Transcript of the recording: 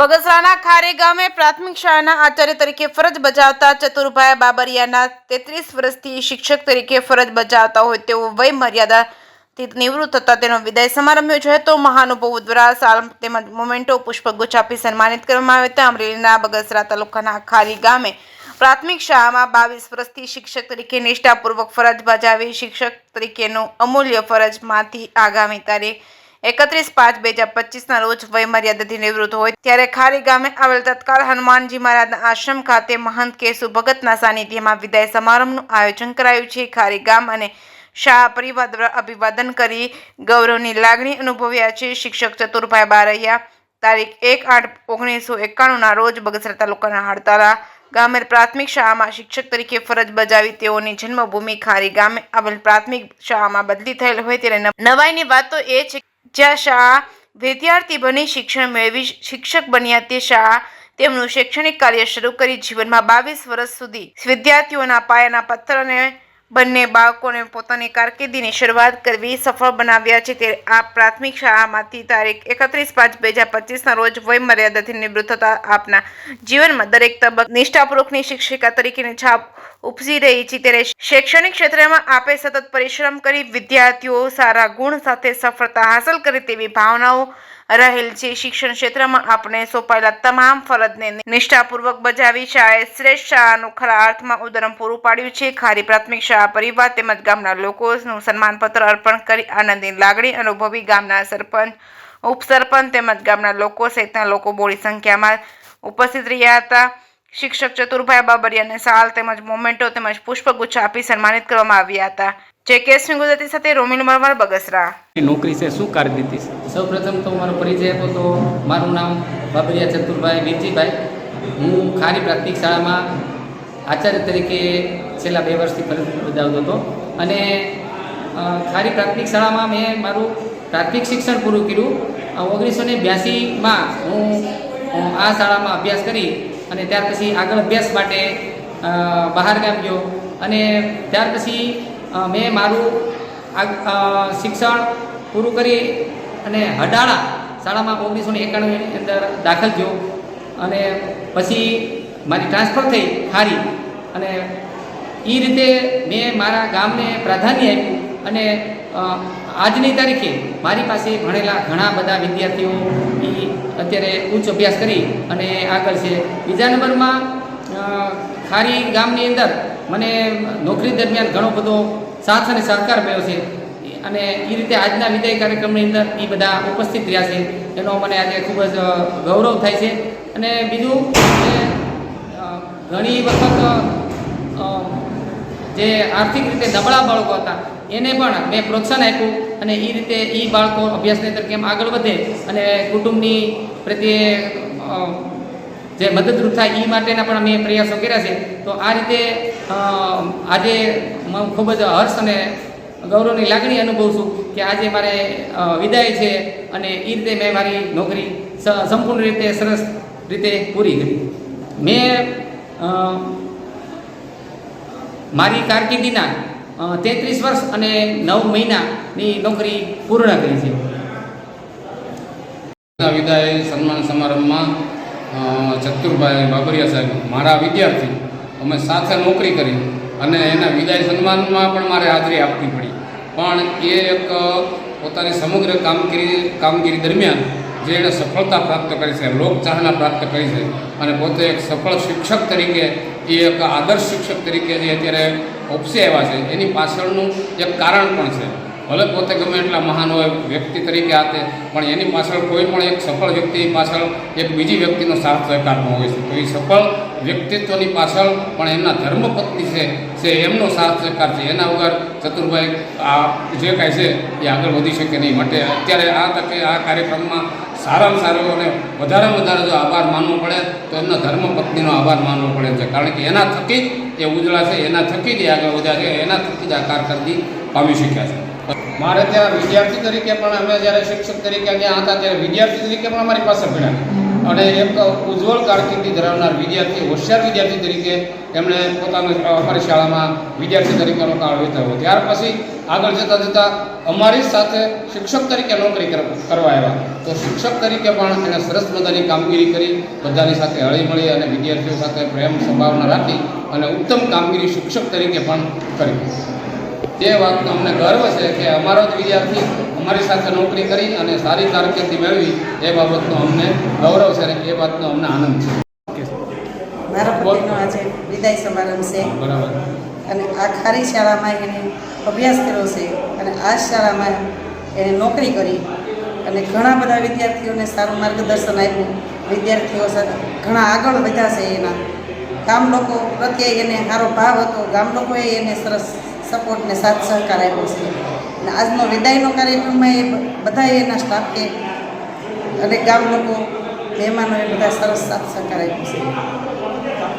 બગસરાના ખારે ગામે પ્રાથમિક શાળાના આચાર્ય તરીકે ફરજ બજાવતા ચતુરભાઈ બાબરિયાના 33 વર્ષથી શિક્ષક તરીકે ફરજ બજાવતા હોય તેઓ વય મર્યાદાથી નિવૃત્ત થતા તેનો વિદાય સમારંભ યોજાયો હતો। મહાનુભાવો દ્વારા શાલ તેમજ મોમેન્ટો પુષ્પગુચ્છ આપી સન્માનિત કરવામાં આવ્યા હતા। અમરેલીના બગસરા તાલુકાના ખારી ગામે પ્રાથમિક શાળામાં 22 વર્ષથી શિક્ષક તરીકે નિષ્ઠાપૂર્વક ફરજ બજાવી શિક્ષક તરીકેનું અમૂલ્ય ફરજમાંથી આગામી તારીખ 31/5/2025 રોજ વય મર્યાદાથી નિવૃત્ત હોય ત્યારે ખારી ગામે આવેલ તત્કાલ હનુમાનજી મહારાજના આશ્રમ ખાતે મહંત કેશુ ભગતના સાનિધ્યમાં વિદાય સમારંભનું આયોજન કરાયું છે। ખારી ગામ અને શાળા પરિવાર દ્વારા અભિવાદન કરી ગૌરવની લાગણી અનુભવ્યા છે। શિક્ષક ચતુરભાઈ બારૈયા તારીખ 1/8/1991 રોજ બગસરા તાલુકાના હડતાલા ગામે પ્રાથમિક શાળામાં શિક્ષક તરીકે ફરજ બજાવી તેઓની જન્મભૂમિ ખારી ગામે આવેલ પ્રાથમિક શાળામાં બદલી થયેલ હોય ત્યારે નવાઈની વાત તો એ છે જ્યાં શાળા વિદ્યાર્થી બની શિક્ષણ મેળવી શિક્ષક બન્યા તે શાળા તેમનું શૈક્ષણિક કાર્ય શરૂ કરી જીવનમાં 22 વર્ષ સુધી વિદ્યાર્થીઓના પાયાના પથ્થરને બંને બાળકોને પોતાની કારકિર્દીની શરૂઆત કરવી સફળ બનાવ્યા છે। ત્યારે આ પ્રાથમિક શાળામાંથી તારીખ 31/5/2025 રોજ વય મર્યાદાથી નિવૃત્ત થતા આપના જીવનમાં દરેક તબક્કે નિષ્ઠાપૂર્વકની શિક્ષિકા તરીકેની છાપ ઉપસી રહી છે। ત્યારે શૈક્ષણિક ક્ષેત્રમાં આપે સતત પરિશ્રમ કરી વિદ્યાર્થીઓ સારા ગુણ સાથે સફળતા હાંસલ કરે તેવી ભાવનાઓ રહેલ છે। શિક્ષણ ક્ષેત્રમાં આપણે સોંપાયેલા તમામ ફરજને નિષ્ઠાપૂર્વક બજાવી શાળાએ શ્રેષ્ઠ શાળાનું ખરા અર્થમાં ઉદાહરણ પૂરું પાડ્યું છે। ખારી પ્રાથમિક શાળા પરિવાર તેમજ ગામના લોકોનું સન્માનપત્ર અર્પણ કરી આનંદની લાગણી અનુભવી ગામના સરપંચ ઉપસરપંચ તેમજ ગામના લોકો સહિતના લોકો બોડી સંખ્યામાં ઉપસ્થિત રહ્યા હતા। શિક્ષક ચતુરભાઈ બાબરિયાને શાલ તેમજ મોમેન્ટો તેમજ પુષ્પગુચ્છ આપી સન્માનિત કરવામાં આવ્યા હતા। જે ગુજરાતી સાથે રોમિલ મરમર બગસરા। નોકરી છે શું કારકિર્દી છે? સૌપ્રથમ તો મારો પરિચય આપો તો મારું નામ બાબરિયા ચતુરભાઈ વીરજીભાઈ। હું ખારી પ્રાથમિક શાળામાં આચાર્ય તરીકે છેલ્લા 2 વર્ષથી ફરજ બજાવતો હતો અને ખારી પ્રાથમિક શાળામાં મેં મારું પ્રાથમિક શિક્ષણ પૂરું કર્યું। 1982માં હું આ શાળામાં અભ્યાસ કરી અને ત્યાર પછી આગળ અભ્યાસ માટે બહાર ગામ ગયો અને ત્યાર પછી મેં મારું શિક્ષણ પૂરું કરી અને હડાળા શાળામાં 1991ની અંદર દાખલ થયો અને પછી મારી ટ્રાન્સફર થઈ ખારી અને એ રીતે મેં મારા ગામને પ્રાધાન્ય આપ્યું અને આજની તારીખે મારી પાસે ભણેલા ઘણા બધા વિદ્યાર્થીઓ એ અત્યારે ઉચ્ચ અભ્યાસ કરી અને આગળ છે। બીજા નંબરમાં ખારી ગામની અંદર મને નોકરી દરમિયાન ઘણો બધો સાથ અને સહકાર મળ્યો છે અને એ રીતે આજના વિદાય કાર્યક્રમની અંદર એ બધા ઉપસ્થિત રહ્યા છે એનો મને આજે ખૂબ જ ગૌરવ થાય છે। અને બીજું કે ઘણી વખત જે આર્થિક રીતે નબળા બાળકો હતા એને પણ મેં પ્રોત્સાહન આપ્યું અને એ રીતે એ બાળકો અભ્યાસની અંદર કેમ આગળ વધે અને કુટુંબની પ્રત્યે જે મદદરૂપ થાય એ માટેના પણ અમે પ્રયાસો કર્યા છે। તો આ રીતે આજે ખૂબ જ હર્ષ અને ગૌરવની લાગણી અનુભવું છું કે આજે મારે વિદાય છે અને એ રીતે મેં મારી નોકરી સંપૂર્ણ રીતે સરસ રીતે પૂરી કરી। મેં મારી કારકિર્દીના 33 વર્ષ અને 9 મહિનાની નોકરી પૂર્ણ કરી છે। વિદાય સન્માન સમારંભમાં ચતુરભાઈ બાબરિયા સાહેબ મારા વિદ્યાર્થી અમે સાથે નોકરી કરી અને એના વિદાય સન્માનમાં પણ મારે હાજરી આપવી પડી પણ એ એક પોતાની સમગ્ર કામગીરી દરમિયાન જે એણે સફળતા પ્રાપ્ત કરી છે લોકચાહના પ્રાપ્ત કરી છે અને પોતે એક સફળ શિક્ષક તરીકે એ એક આદર્શ શિક્ષક તરીકે જે અત્યારે ઉપસી આવ્યા છે એની પાછળનું એક કારણ પણ છે। ભલે પોતે ગમે એટલા મહાન હોય વ્યક્તિ તરીકે આતે પણ એની પાછળ કોઈ પણ એક સફળ વ્યક્તિ પાછળ એક બીજી વ્યક્તિનો સાથ સહકારમાં હોય છે। તો એ સફળ વ્યક્તિત્વની પાછળ પણ એમના ધર્મપત્ની છે એમનો સાથ સહકાર છે। એના વગર ચતુરભાઈ આ જે કાંઈ છે એ આગળ વધી શકે નહીં। માટે અત્યારે આ તકે આ કાર્યક્રમમાં સારામાં સારો અને વધારેમાં વધારે જો આભાર માનવો પડે તો એમના ધર્મપત્નીનો આભાર માનવો પડે છે કારણ કે એના થકી જ એ ઉજળા છે એના થકી જ એ આગળ વધ્યા છે એના થકી જ આ કારકિર્દી પામી શક્યા છે। મારે ત્યાં વિદ્યાર્થી તરીકે પણ અમે જ્યારે શિક્ષક તરીકે ત્યાં હતા ત્યારે વિદ્યાર્થી તરીકે પણ અમારી પાસે ભણ્યા અને એક ઉજ્જવળ કારકિર્દી ધરાવનાર વિદ્યાર્થી, હોશિયાર વિદ્યાર્થી તરીકે એમણે પોતાનું અમારી શાળામાં વિદ્યાર્થી તરીકેનો કાળ વિતાવ્યો. ત્યાર પછી આગળ જતાં અમારી સાથે શિક્ષક તરીકે નોકરી કરવા આવ્યા. તો શિક્ષક તરીકે પણ એણે સરસ મજાની કામગીરી કરી, બધાની સાથે હળીમળી અને વિદ્યાર્થીઓ સાથે પ્રેમ સંભાવના રાખી અને ઉત્તમ કામગીરી શિક્ષક તરીકે પણ કરી. તે વાતનો અમને ગર્વ છે કે અમારો જ વિદ્યાર્થી અમારી સાથે નોકરી કરી અને સારી કારકિર્દી મેળવી, એ બાબતનો અમને ગૌરવ છે અને એ વાતનો અમને આનંદ છે. મારા પતિનો આજે વિદાય સમારંભ છે બરાબર. અને આ ખારી શાળામાં એને અભ્યાસ કર્યો છે અને આ શાળામાં એણે નોકરી કરી અને ઘણા બધા વિદ્યાર્થીઓને સારું માર્ગદર્શન આપ્યું. વિદ્યાર્થીઓ સાથે ઘણા આગળ વધ્યા છે. એના ગામ લોકો પ્રત્યે એને સારો ભાવ હતો. ગામ લોકોએ એને સરસ સપોર્ટ ને સાથ સહકાર આપ્યો છે. અને આજનો વિદાયનો કાર્યક્રમમાં એ બધાએ એના સ્ટાફે અને ગામ લોકો મહેમાનોએ બધા સરસ સાથ સહકાર આપ્યો છે.